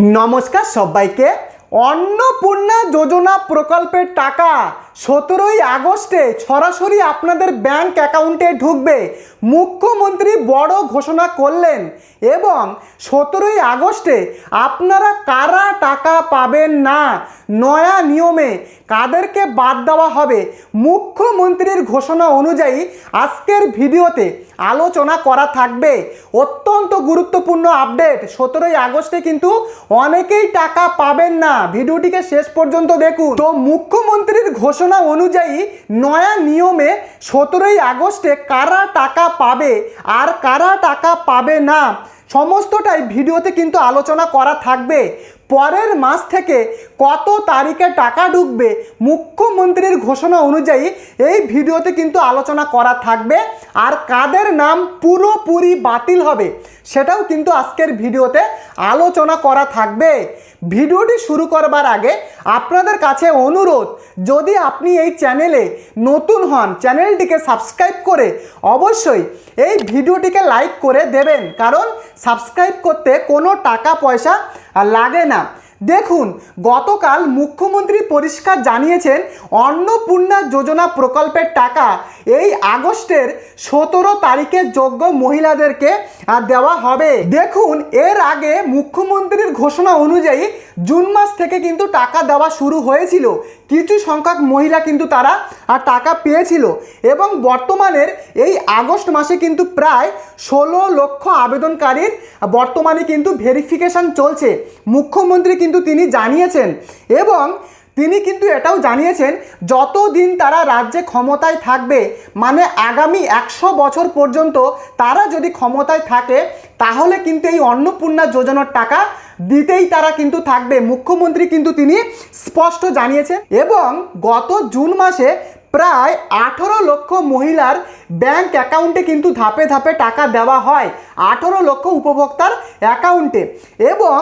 নমস্কার সবাইকে। অন্নপূর্ণা যোজনা প্রকল্পের টাকা 17ই আগস্টে সরাসরি আপনাদের ব্যাংক অ্যাকাউন্টে ঢুকবে। মুখ্যমন্ত্রী বড় ঘোষণা করলেন এবং 17ই আগস্টে আপনারা কারা টাকা পাবেন না, নয়া নিয়মে কাদেরকে বাদ দেওয়া হবে, মুখ্যমন্ত্রীর ঘোষণা অনুযায়ী আজকের ভিডিওতে আলোচনা করা থাকবে। অত্যন্ত গুরুত্বপূর্ণ আপডেট। 17ই আগস্টে কিন্তু অনেকেই টাকা পাবেন না, ভিডিওটিকে শেষ পর্যন্ত দেখুন। তো মুখ্যমন্ত্রীর ঘোষণা অনুযায়ী নয়া নিয়মে 17ই আগস্টে কারা টাকা পাবে আর কারা টাকা পাবে না সমস্তটাই ভিডিওতে কিন্তু আলোচনা করা থাকবে। পরের মাস থেকে কত তারিখে টাকা ঢুকবে মুখ্যমন্ত্রীর ঘোষণা অনুযায়ী এই ভিডিওতে কিন্তু আলোচনা করা থাকবে। আর কাদের নাম পুরোপুরি বাতিল হবে সেটাও কিন্তু আজকের ভিডিওতে আলোচনা করা থাকবে। ভিডিওটি শুরু করবার আগে আপনাদের কাছে অনুরোধ, যদি আপনি এই চ্যানেলে নতুন হন চ্যানেলটিকে সাবস্ক্রাইব করে অবশ্যই এই ভিডিওটিকে লাইক করে দেবেন, কারণ সাবস্ক্রাইব করতে কোনো টাকা পয়সা লাগে না। দেখুন, গতকাল মুখ্যমন্ত্রী পরিষ্কার জানিয়েছেন অন্নপূর্ণা যোজনা প্রকল্পের টাকা এই আগস্টের 17 তারিখে যোগ্য মহিলাদেরকে দেওয়া হবে। দেখুন, এর আগে মুখ্যমন্ত্রীর ঘোষণা অনুযায়ী জুন মাস থেকে কিন্তু টাকা দেওয়া শুরু হয়েছিল। কিছু সংখ্যক মহিলা কিন্তু তারা টাকা পেয়েছিল এবং বর্তমানের এই আগস্ট মাসে কিন্তু প্রায় 16 লক্ষ আবেদনকারীর বর্তমানে কিন্তু ভেরিফিকেশন চলছে। মুখ্যমন্ত্রী কিন্তু তিনি জানিয়েছেন এবং তিনি কিন্তু এটাও জানিয়েছেন যতদিন তারা রাজ্যে ক্ষমতায় থাকবে, মানে আগামী 100 বছর পর্যন্ত তারা যদি ক্ষমতায় থাকে তাহলে কিন্তু এই অন্নপূর্ণা যোজনার টাকা দিতেই তারা কিন্তু থাকবে। মুখ্যমন্ত্রী কিন্তু তিনি স্পষ্ট জানিয়েছেন এবং গত জুন মাসে প্রায় 18 লক্ষ মহিলার ব্যাংক অ্যাকাউন্টে কিন্তু ধাপে ধাপে টাকা দেওয়া হয়, 18 লক্ষ উপভোক্তার অ্যাকাউন্টে। এবং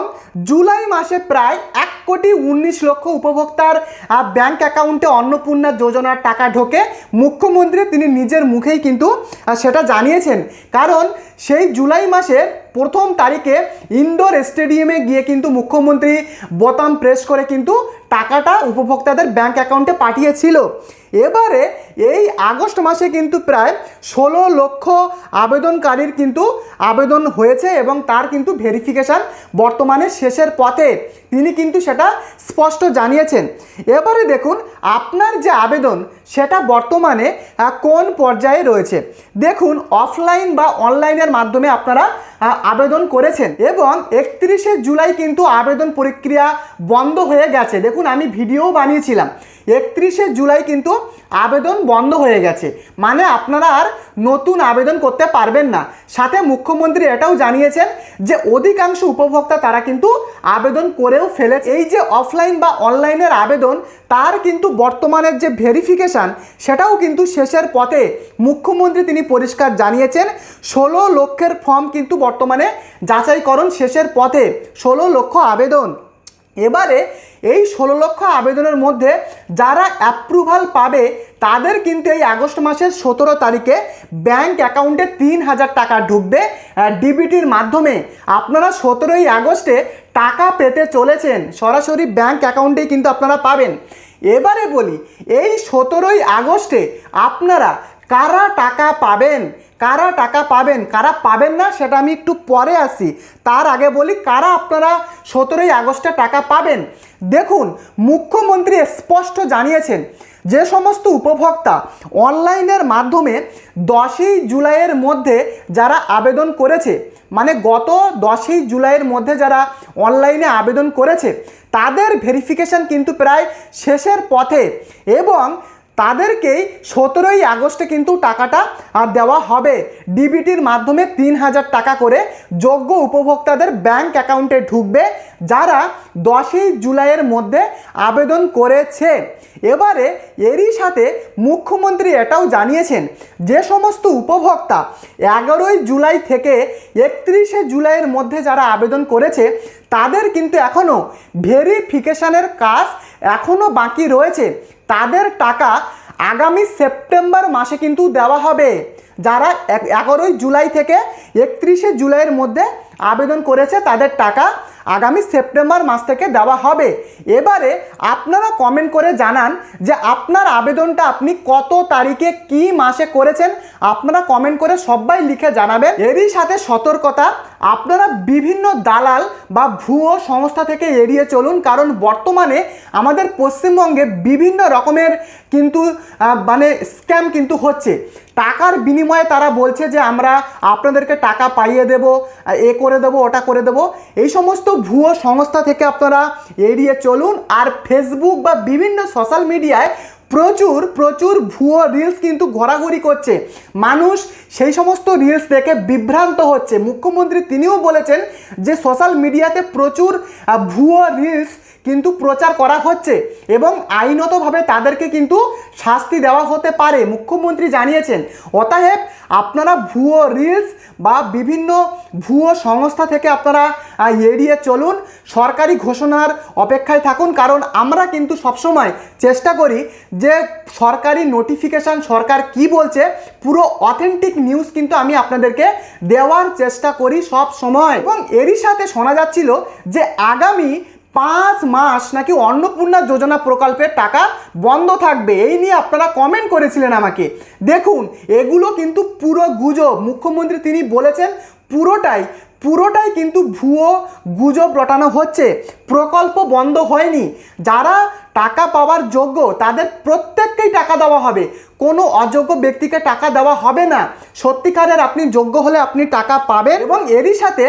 জুলাই মাসে প্রায় 1,19 লক্ষ উপভোক্তার ব্যাংক অ্যাকাউন্টে অন্নপূর্ণা যোজনার টাকা ঢোকে। মুখ্যমন্ত্রী তিনি নিজের মুখেই কিন্তু সেটা জানিয়েছেন, কারণ সেই জুলাই মাসের 1 তারিখে ইনডোর স্টেডিয়ামে গিয়ে কিন্তু মুখ্যমন্ত্রী বোতাম প্রেস করে কিন্তু টাকাটা উপভোক্তাদের ব্যাংক অ্যাকাউন্টে পাঠিয়েছিল। এবারে এই আগস্ট মাসে কিন্তু প্রায় 16 লক্ষ আবেদনকারীর কিন্তু আবেদন হয়েছে এবং তার কিন্তু ভেরিফিকেশান বর্তমানে শেষের পথে, তিনি কিন্তু সেটা স্পষ্ট জানিয়েছেন। এবারে দেখুন, আপনার যে আবেদন সেটা বর্তমানে কোন পর্যায়ে রয়েছে। দেখুন, অফলাইন বা অনলাইনের মাধ্যমে আপনারা আবেদন করেছেন এবং 31শে জুলাই কিন্তু আবেদন প্রক্রিয়া বন্ধ হয়ে গেছে। দেখুন, আমি ভিডিও বানিয়েছিলাম, 31শে জুলাই কিন্তু আবেদন বন্ধ হয়ে গেছে, মানে আপনারা আর নতুন আবেদন করতে পারবেন না। সাথে মুখ্যমন্ত্রী এটাও জানিয়েছেন যে অধিকাংশ উপভোক্তা তারা কিন্তু আবেদন করেও ফেলেছে। এই যে অফলাইন বা অনলাইনের আবেদন তার কিন্তু বর্তমানের যে ভেরিফিকেশান সেটাও কিন্তু শেষের পথে। মুখ্যমন্ত্রী তিনি পরিষ্কার জানিয়েছেন 16 লক্ষের ফর্ম কিন্তু বর্তমানে যাচাইকরণ শেষের পথে, 16 লক্ষ আবেদন। এবারে এই 16 লক্ষ আবেদনের মধ্যে যারা অ্যাপ্রুভাল পাবে তাদের কিন্তু এই আগস্ট মাসের 17 তারিখে ব্যাংক অ্যাকাউন্টে 3,000 টাকা ঢুকবে ডিবিটির মাধ্যমে। আপনারা 17ই আগস্টে টাকা পেতে চলেছেন, সরাসরি ব্যাংক অ্যাকাউন্টেই কিন্তু আপনারা পাবেন। এবারে বলি, এই 17ই আগস্টে আপনারা কারা টাকা পাবেন, কারা টাকা পাবেন, কারা পাবেন না সেটা আমি একটু পরে আসি। তার আগে বলি কারা আপনারা 17ই আগস্টে টাকা পাবেন। দেখুন, মুখ্যমন্ত্রী স্পষ্ট জানিয়েছেন যে সমস্ত উপভোক্তা অনলাইনের মাধ্যমে 10ই জুলাইয়ের মধ্যে যারা আবেদন করেছে, মানে গত 10ই জুলাইয়ের মধ্যে যারা অনলাইনে আবেদন করেছে তাদের ভেরিফিকেশান কিন্তু প্রায় শেষের পথে এবং তাদেরকেই 17ই আগস্টে কিন্তু টাকাটা দেওয়া হবে। ডিবিটির মাধ্যমে 3,000 টাকা করে যোগ্য উপভোক্তাদের ব্যাংক অ্যাকাউন্টে ঢুকবে যারা 10ই জুলাইয়ের মধ্যে আবেদন করেছে। এবারে এরই সাথে মুখ্যমন্ত্রী এটাও জানিয়েছেন যে সমস্ত উপভোক্তা 11ই জুলাই থেকে 31শে জুলাইয়ের মধ্যে যারা আবেদন করেছে তাদের কিন্তু এখনও ভেরিফিকেশানের কাজ এখনও বাকি রয়েছে। তাদের টাকা আগামী সেপ্টেম্বর মাসে কিন্তু দেওয়া হবে। যারা 11ই জুলাই থেকে 31শে জুলাইয়ের মধ্যে আবেদন করেছে তাদের টাকা আগামী সেপ্টেম্বর মাস থেকে দেওয়া হবে। এবারে আপনারা কমেন্ট করে জানান যে আপনার আবেদনটা আপনি কত তারিখে কি মাসে করেছেন, আপনারা কমেন্ট করে সবাই লিখে জানাবেন। এরই সাথে সতর্কতা, আপনারা বিভিন্ন দালাল বা ভুয়ো সংস্থা থেকে এড়িয়ে চলুন, কারণ বর্তমানে আমাদের পশ্চিমবঙ্গে বিভিন্ন রকমের কিন্তু স্ক্যাম কিন্তু হচ্ছে। টাকার বিনিময়ে তারা বলছে যে আমরা আপনাদেরকে টাকা পাইয়ে দেব, এ করে দেবো, ওটা করে দেবো। এই সমস্ত ভুয়ো সংস্থা থেকে আপনারা এড়িয়ে চলুন। আর ফেসবুক বা বিভিন্ন সোশ্যাল মিডিয়ায় প্রচুর ভুয়ো রিলস কিন্তু ঘোরাঘুরি করছে, মানুষ সেই সমস্ত রিলস দেখে বিভ্রান্ত হচ্ছে। মুখ্যমন্ত্রী তিনিও বলেছেন যে সোশ্যাল মিডিয়াতে প্রচুর ভুয়ো রিলস কিন্তু প্রচার করা হচ্ছে এবং আইনতভাবে তাদেরকে কিন্তু শাস্তি দেওয়া হতে পারে, মুখ্যমন্ত্রী জানিয়েছেন। অতএব আপনারা ভুয়ো রিলস বা বিভিন্ন ভুয়ো সংস্থা থেকে আপনারা এড়িয়ে চলুন, সরকারি ঘোষণার অপেক্ষায় থাকুন, কারণ আমরা কিন্তু সবসময় চেষ্টা করি যে সরকারি নোটিফিকেশান, সরকার কি বলছে, পুরো অথেন্টিক নিউজ কিন্তু আমি আপনাদেরকে দেওয়ার চেষ্টা করি সব সময়। এবং এরই সাথে শোনা যাচ্ছিল যে আগামী 5 মাস নাকি অন্নপূর্ণা যোজনা প্রকল্পের টাকা বন্ধ থাকবে। এই নিয়ে আপনারা কমেন্ট করেছিলেন আমাকে। দেখুন, এগুলো কিন্তু পুরো গুজব। মুখ্যমন্ত্রী তিনি বলেছেন পুরোটাই কিন্তু ভুয়ো গুজব রটানো হচ্ছে। প্রকল্প বন্ধ হয়নি, যারা টাকা পাওয়ার যোগ্য তাদের প্রত্যেককেই টাকা দেওয়া হবে, কোনো অযোগ্য ব্যক্তিকে টাকা দেওয়া হবে না। সত্যিকারের আপনি যোগ্য হলে আপনি টাকা পাবেন। এবং এরই সাথে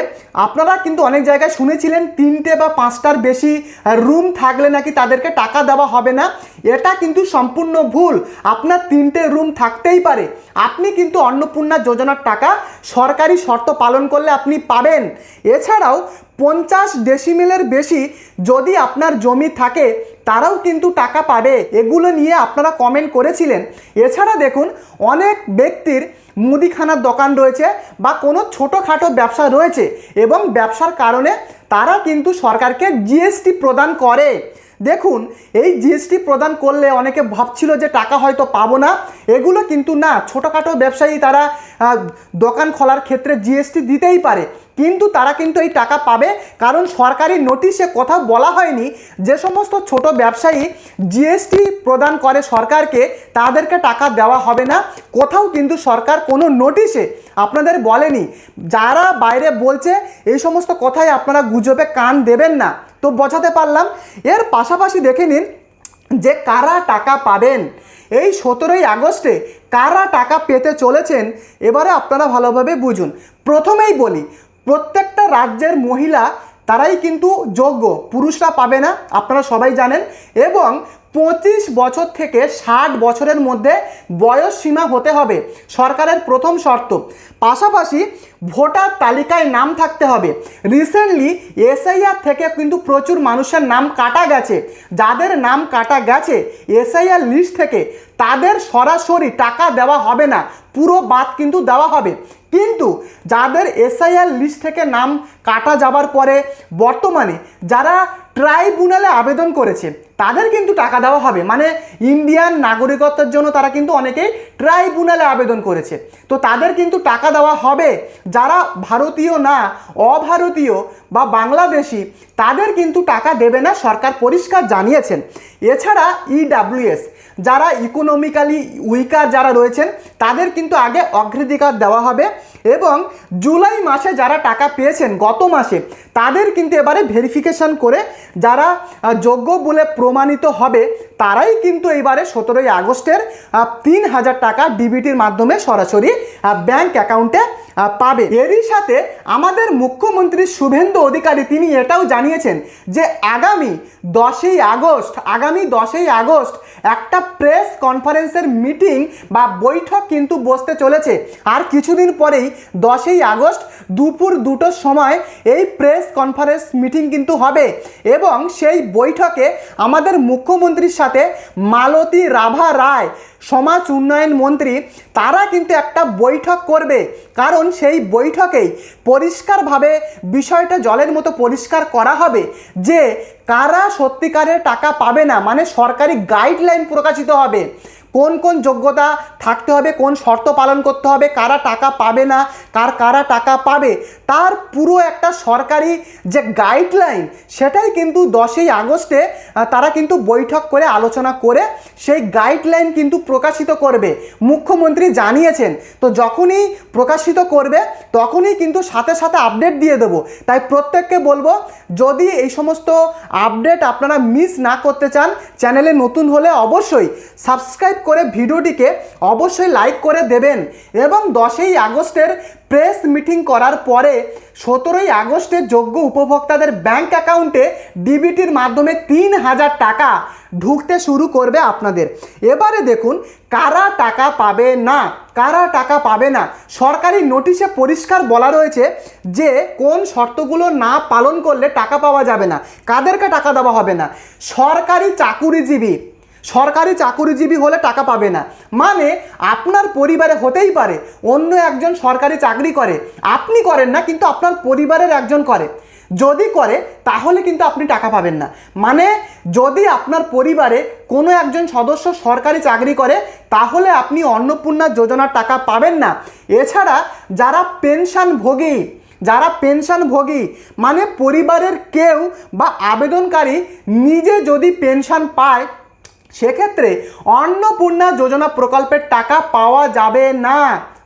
আপনারা কিন্তু অনেক জায়গায় শুনেছিলেন 3টে বা 5টার বেশি রুম থাকলে নাকি তাদেরকে টাকা দেওয়া হবে না। এটা কিন্তু সম্পূর্ণ ভুল। আপনার 3টে রুম থাকতেই পারে, আপনি কিন্তু অন্নপূর্ণা যোজনার টাকা সরকারি শর্ত পালন করলে আপনি পাবেন। এছাড়াও 50 ডেসিমেলের বেশি যদি আপনার জমি থাকে তারাও কিন্তু টাকা পাবে। এগুলো নিয়ে আপনারা কমেন্ট করেছিলেন। এছাড়া দেখুন, অনেক ব্যক্তির মুদিখানার দোকান রয়েছে বা কোনো ছোটোখাটো ব্যবসা রয়েছে এবং ব্যবসার কারণে তারা কিন্তু সরকারকে জিএসটি প্রদান করে। দেখুন, এই জিএসটি প্রদান করলে অনেকে ভাবছিল যে টাকা হয়তো পাবো না, এগুলো কিন্তু না। ছোটোখাটো ব্যবসায়ী তারা দোকান খোলার ক্ষেত্রে জিএসটি দিতেই পারে, কিন্তু তারা কিন্তু এই টাকা পাবে, কারণ সরকারি নোটিশে কোথাও বলা হয়নি যে সমস্ত ছোট ব্যবসায়ী জিএসটি প্রদান করে সরকারকে তাদেরকে টাকা দেওয়া হবে না। কোথাও কিন্তু সরকার কোনো নোটিশে আপনাদের বলেনি। যারা বাইরে বলছে এই সমস্ত কথাই আপনারা গুজবে কান দেবেন না। তো বোঝাতে পারলাম। এর পাশাপাশি দেখে নিন যে কারা টাকা পাবেন। এই 17ই আগস্টে কারা টাকা পেতে চলেছেন এবারে আপনারা ভালোভাবে বুঝুন। প্রথমেই বলি, প্রত্যেকটা রাজ্যের মহিলা তারাই কিন্তু যোগ্য, পুরুষরা পাবে না, আপনারা সবাই জানেন। এবং 25 বছর থেকে 60 বছরের মধ্যে বয়স সীমা হতে হবে সরকারের প্রথম শর্ত। পাশাপাশি ভোটার তালিকায় নাম থাকতে হবে। রিসেন্টলি এসআইআর থেকে কিন্তু প্রচুর মানুষের নাম কাটা গেছে। যাদের নাম কাটা গেছে এসআইআর লিস্ট থেকে তাদের সরাসরি টাকা দেওয়া হবে না, পুরো বাদ কিন্তু দেওয়া হবে। কিন্তু যাদের এসআইআর লিস্ট থেকে নাম কাটা যাবার পরে বর্তমানে যারা ট্রাইব্যুনালে আবেদন করেছে তাদের কিন্তু টাকা দেওয়া হবে। মানে ইন্ডিয়ান নাগরিকত্বের জন্য তারা কিন্তু অনেকেই ট্রাইব্যুনালে আবেদন করেছে, তো তাদের কিন্তু টাকা দেওয়া হবে। যারা ভারতীয় না, অভারতীয় বা বাংলাদেশি, তাদের কিন্তু টাকা দেবে না, সরকার পরিষ্কার জানিয়েছেন। এছাড়া ইডাব্লিউএস যারা ইকোনমিক্যালি উইকার যারা রয়েছেন তাদের কিন্তু আগে অগ্রাধিকার দেওয়া হবে। এবং জুলাই মাসে যারা টাকা পেয়েছেন গত মাসে তাদের কিন্তু এবারে ভেরিফিকেশন করে যারা যোগ্য বলে প্রমাণিত হবে তারাই কিন্তু এবারে 17ই আগস্টের 3000 টাকা ডিবিটির মাধ্যমে সরাসরি ব্যাংক অ্যাকাউন্টে পাবে। এরই সাথে আমাদের মুখ্যমন্ত্রী শুভেন্দু অধিকারী তিনি এটাও জানিয়েছেন যে আগামী 10ই আগস্ট একটা প্রেস কনফারেন্সের মিটিং বা বৈঠক কিন্তু বসতে চলেছে। আর কিছুদিন পরেই 10ই আগস্ট দুপুর 2টোর সময় এই প্রেস কনফারেন্স মিটিং কিন্তু হবে এবং সেই বৈঠকে আমাদের মুখ্যমন্ত্রীর সাথে মালতী রাভা রায় সমাজ উন্নয়ন মন্ত্রী তারা কিন্তু একটা বৈঠক করবে। কারণ সেই বৈঠকেই পরিষ্কারভাবে বিষয়টা জলের মতো পরিষ্কার করা হবে যে কারা সত্যিকারের টাকা পাবে না, মানে সরকারি গাইডলাইন প্রকাশিত হবে। কোন কোন যোগ্যতা থাকতে হবে, কোন শর্ত পালন করতে হবে, কারা টাকা পাবে না, কারা টাকা পাবে, তার পুরো একটা সরকারি যে গাইডলাইন সেটাই কিন্তু 10ই আগস্টে তারা কিন্তু বৈঠক করে আলোচনা করে সেই গাইডলাইন কিন্তু প্রকাশিত করবে, মুখ্যমন্ত্রী জানিয়েছেন। তো যখনই প্রকাশিত করবে তখনই কিন্তু সাথে সাথে আপডেট দিয়ে দেবো। তাই প্রত্যেককে বলবো, যদি এই সমস্ত আপডেট আপনারা মিস না করতে চান, চ্যানেলে নতুন হলে অবশ্যই সাবস্ক্রাইব করে ভিডিওটিকে অবশ্যই লাইক করে দেবেন। এবং 10ই আগস্টের প্রেস মিটিং করার পরে 17ই আগস্টে যোগ্য উপভোক্তাদের ব্যাংক অ্যাকাউন্টে ডিবিটির মাধ্যমে 3000 টাকা ঢুকতে শুরু করবে আপনাদের। এবারে দেখুন কারা টাকা পাবে না, কারা টাকা পাবে না। সরকারি নোটিশে পরিষ্কার বলা রয়েছে যে কোন শর্তগুলো না পালন করলে টাকা পাওয়া যাবে না, কাদেরকে টাকা দেওয়া হবে না। সরকারি চাকুরিজীবী হলে টাকা পাবে না। মানে আপনার পরিবারে হতেই পারে অন্য একজন সরকারি চাকরি করে, আপনি করেন না কিন্তু আপনার পরিবারের একজন করে, যদি করে তাহলে কিন্তু আপনি টাকা পাবেন না। মানে যদি আপনার পরিবারে কোনো একজন সদস্য সরকারি চাকরি করে তাহলে আপনি অন্নপূর্ণা যোজনার টাকা পাবেন না। এছাড়া যারা পেনশনভোগী মানে পরিবারের কেউ বা আবেদনকারী নিজে যদি পেনশন পায়, সেক্ষেত্রে অন্নপূর্ণা যোজনা প্রকল্পের টাকা পাওয়া যাবে না।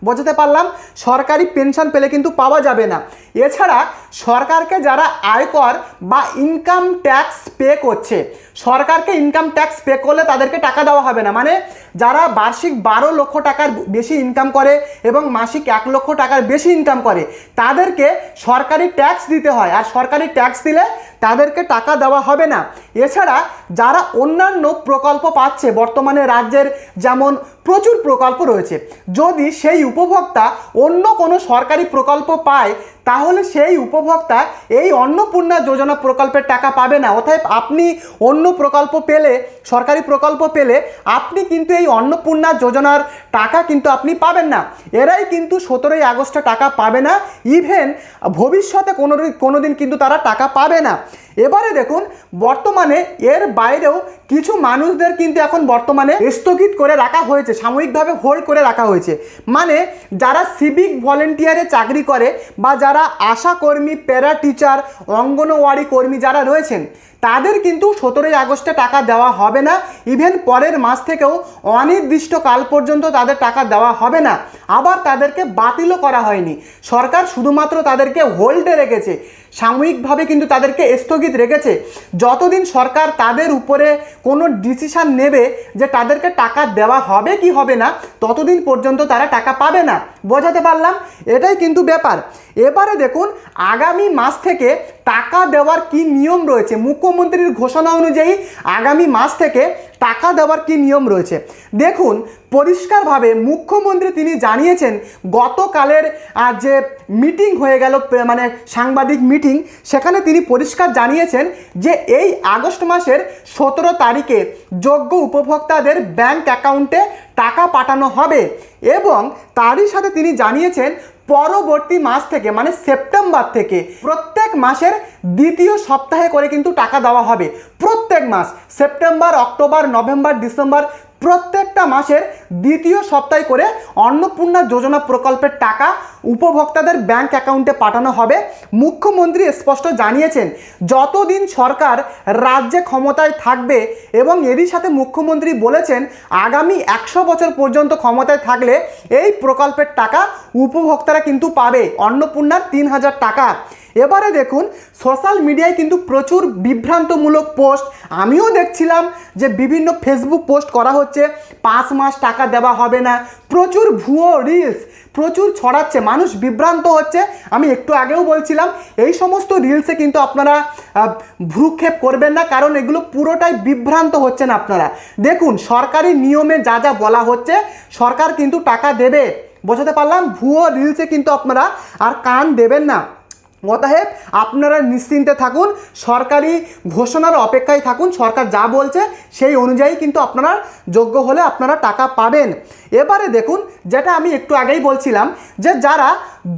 বোঝাতে পারলাম, সরকারি পেনশন পেলে কিন্তু পাওয়া যাবে না। এছাড়া সরকারকে যারা আয়কর বা ইনকাম ট্যাক্স পে করছে, সরকারকে ইনকাম ট্যাক্স পে করলে তাদেরকে টাকা দেওয়া হবে না। মানে যারা বার্ষিক 12 লক্ষ টাকার বেশি ইনকাম করে এবং মাসিক 1 লক্ষ টাকার বেশি ইনকাম করে তাদেরকে সরকারি ট্যাক্স দিতে হয়, আর সরকারি ট্যাক্স দিলে তাদেরকে টাকা দেওয়া হবে না। এছাড়া যারা অন্যান্য প্রকল্প পাচ্ছে, বর্তমানে রাজ্যের যেমন প্রচুর প্রকল্প রয়েছে, যদি সেই উপভোক্তা অন্য কোনো সরকারি প্রকল্প পায় তাহলে সেই উপভোক্তা এই অন্নপূর্ণা যোজনা প্রকল্পের টাকা পাবে না। অতএব আপনি অন্য প্রকল্প পেলে, সরকারি প্রকল্প পেলে আপনি কিন্তু এই অন্নপূর্ণা যোজনার টাকা কিন্তু আপনি পাবেন না। এরাই কিন্তু 17ই আগস্টে টাকা পাবে না, ইভেন ভবিষ্যতে কোনো দিন কিন্তু তারা টাকা পাবে না। এবারে দেখুন, বর্তমানে এর বাইরেও কিছু মানুষদের কিন্তু এখন বর্তমানে স্থগিত করে রাখা হয়েছে, সাময়িকভাবে হোল্ড করে রাখা হয়েছে। মানে যারা সিভিক ভলেন্টিয়ারে চাকরি করে বা যারা আশা কর্মী, প্যারা টিচার, অঙ্গনওয়াড়ি কর্মী যারা রয়েছেন তাদের কিন্তু 17ই আগস্টে টাকা দেওয়া হবে না। ইভেন পরের মাস থেকেও অনির্দিষ্টকাল পর্যন্ত তাদের টাকা দেওয়া হবে না। আবার তাদেরকে বাতিলও করা হয়নি, সরকার শুধুমাত্র তাদেরকে হোল্ডে রেখেছে, সাময়িকভাবে কিন্তু তাদেরকে স্থগিত রেখেছে। যতদিন সরকার তাদের উপরে কোনো ডিসিশন নেবে যে তাদেরকে টাকা দেওয়া হবে কি হবে না, ততদিন পর্যন্ত তারা টাকা পাবে না। বোঝাতে পারলাম, এটাই কিন্তু ব্যাপার। এবারে দেখুন আগামী মাস থেকে টাকা দেওয়ার কি নিয়ম রয়েছে। মুখ্যমন্ত্রীর ঘোষণা অনুযায়ী আগামী মাস থেকে টাকা দেওয়ার কি নিয়ম রয়েছে দেখুন। পরিষ্কারভাবে মুখ্যমন্ত্রী তিনি জানিয়েছেন, গতকালের যে মিটিং হয়ে গেল, মানে সাংবাদিক মিটিং, সেখানে তিনি পরিষ্কার জানিয়েছেন যে এই আগস্ট মাসের 17 তারিখে যোগ্য উপভোক্তাদের ব্যাংক অ্যাকাউন্টে টাকা পাঠানো হবে। এবং তারই সাথে তিনি জানিয়েছেন পরবর্তী মাস থেকে মানে সেপ্টেম্বর থেকে প্রত্যেক মাসের দ্বিতীয় সপ্তাহে করে কিন্তু টাকা দেওয়া হবে। প্রত্যেক মাস, সেপ্টেম্বর, অক্টোবর, নভেম্বর, ডিসেম্বর, প্রত্যেকটা মাসের দ্বিতীয় সপ্তাহে করে অন্নপূর্ণা যোজনা প্রকল্পের টাকা উপভোক্তাদের ব্যাংক অ্যাকাউন্টে পাঠানো হবে। মুখ্যমন্ত্রী স্পষ্ট জানিয়েছেন যতদিন সরকার রাজ্যে ক্ষমতায় থাকবে, এবং এরই সাথে মুখ্যমন্ত্রী বলেছেন আগামী 100 বছর পর্যন্ত ক্ষমতায় থাকলে এই প্রকল্পের টাকা উপভোক্তারা কিন্তু পাবে, অন্নপূর্ণার 3000 টাকা। এবারে দেখুন সোশ্যাল মিডিয়ায় কিন্তু প্রচুর বিভ্রান্তমূলক পোস্ট আমিও দেখছিলাম, যে বিভিন্ন ফেসবুক পোস্ট করা হচ্ছে 5 মাস টাকা দেওয়া হবে না, প্রচুর ভুয়ো রিলস প্রচুর ছড়াচ্ছে, মানুষ বিভ্রান্ত হচ্ছে। আমি একটু আগেও বলছিলাম এই সমস্ত রিলসে কিন্তু আপনারা ভ্রুক্ষেপ করবেন না, কারণ এগুলো পুরোটাই বিভ্রান্ত হচ্ছেন আপনারা। দেখুন সরকারি নিয়মে যা যা বলা হচ্ছে সরকার কিন্তু টাকা দেবে। বোঝাতে পারলাম, ভুয়ো রিলসে কিন্তু আপনারা আর কান দেবেন না। অতএব আপনারা নিশ্চিন্তে থাকুন, সরকারি ঘোষণার অপেক্ষায় থাকুন। সরকার যা বলছে সেই অনুযায়ী কিন্তু আপনারা যোগ্য হলে আপনারা টাকা পাবেন। এবারে দেখুন, যেটা আমি একটু আগেই বলছিলাম যে যারা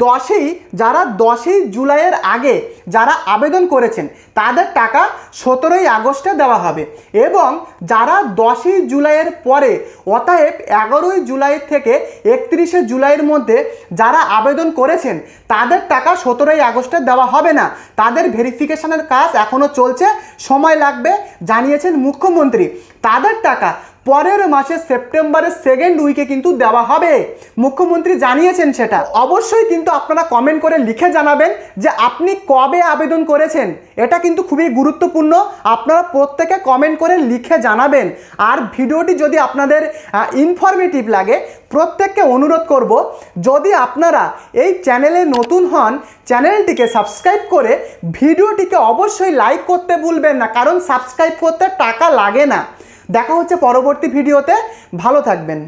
10ই জুলাইয়ের আগে যারা আবেদন করেছেন তাদের টাকা 17ই আগস্টে দেওয়া হবে, এবং যারা 10ই জুলাইয়ের পরে অতএব 11ই জুলাই থেকে 31শে জুলাইয়ের মধ্যে যারা আবেদন করেছেন তাদের টাকা 17ই আগস্টে দেওয়া হবে না। তাদের ভেরিফিকেশনের কাজ এখনও চলছে, সময় লাগবে জানিয়েছেন মুখ্যমন্ত্রী। তাদের টাকা পরের মাসে সেপ্টেম্বরের 2nd উইকে কিন্তু দেওয়া হবে, মুখ্যমন্ত্রী জানিয়েছেন সেটা। অবশ্যই কিন্তু আপনারা কমেন্ট করে লিখে জানাবেন যে আপনি কবে আবেদন করেছেন, এটা কিন্তু খুবই গুরুত্বপূর্ণ। আপনারা প্রত্যেকে কমেন্ট করে লিখে জানাবেন। আর ভিডিওটি যদি আপনাদের ইনফরমেটিভ লাগে, প্রত্যেককে অনুরোধ করব, যদি আপনারা এই চ্যানেলে নতুন হন চ্যানেলটিকে সাবস্ক্রাইব করে ভিডিওটিকে অবশ্যই লাইক করতে ভুলবেন না, কারণ সাবস্ক্রাইব করতে টাকা লাগে না। দেখা হচ্ছে পরবর্তী ভিডিওতে, ভালো থাকবেন।